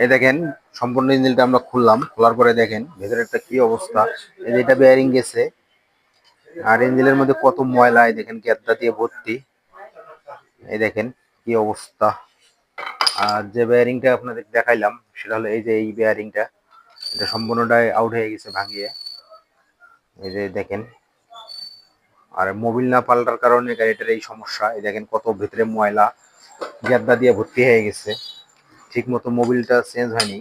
এই দেখেন সম্পূর্ণ ইঞ্জিনটা আমরা খুললাম, খোলার পরে দেখেন ভেতরে একটা কি অবস্থা। এই যে এটা বেয়ারিং গেছে, আর ইঞ্জিনের মধ্যে কত ময়লা, এই দেখেন গ্যাদা দিয়ে ভর্তি। এই দেখেন কি অবস্থা। আর যে বেয়ারিংটা আপনাদের দেখাইলাম সেটা হলো এই যে এই বেয়ারিংটা, এটা সম্পূর্ণটাই আউট হয়ে গেছে ভাঙিয়ে। এই যে দেখেন, আর মোবিল না পাল্টার কারণে গাড়িটার এই সমস্যা। এই দেখেন কত ভিতরে ময়লা গ্যাদা দিয়ে ভর্তি হয়ে গেছে, ঠিক মতো মোবিলটা চেঞ্জ হয়নি,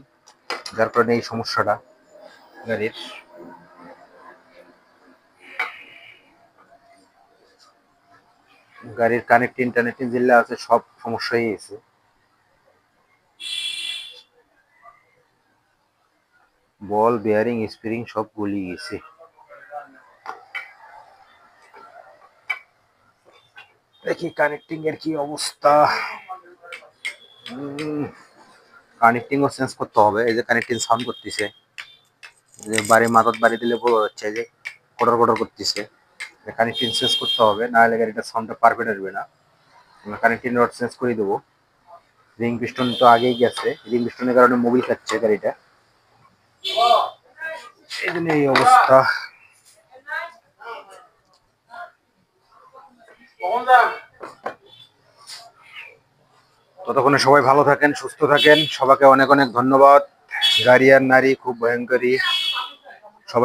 যার কারণে এই সমস্যাটা গাড়ির। গাড়ির কানেক্টিং টানেক্টিং যেগুলো আছে সব সমস্যা হয়ে গেছে। বল বেয়ারিং স্প্রিং সব গলি গেছে। দেখি কানেক্টিং এর কি অবস্থা। কানেক্টিং ও চেঞ্জ করতে হবে। এই যে কানেক্টিং সাউন্ড করতেছে, যে বাড়ি মাথার বাড়ি দিলে বোঝা যাচ্ছে যে কটর কটর করতেছে। কানেক্টিং চেঞ্জ করতে হবে, না হলে গাড়িটা সাউন্ডটা পারফেক্ট আসবে না। আমরা কানেক্টিং রড চেঞ্জ করে দেবো। রিং পিস্টন তো আগেই গেছে, রিং পিস্টনের কারণে মোবিল খাচ্ছে গাড়িটা, এই জন্য এই অবস্থা। ততক্ষণে সবাই ভালো থাকেন, সুস্থ থাকেন, সবাইকে অনেক অনেক ধন্যবাদ। গাড়ি আর নারী খুব ভয়ঙ্করী।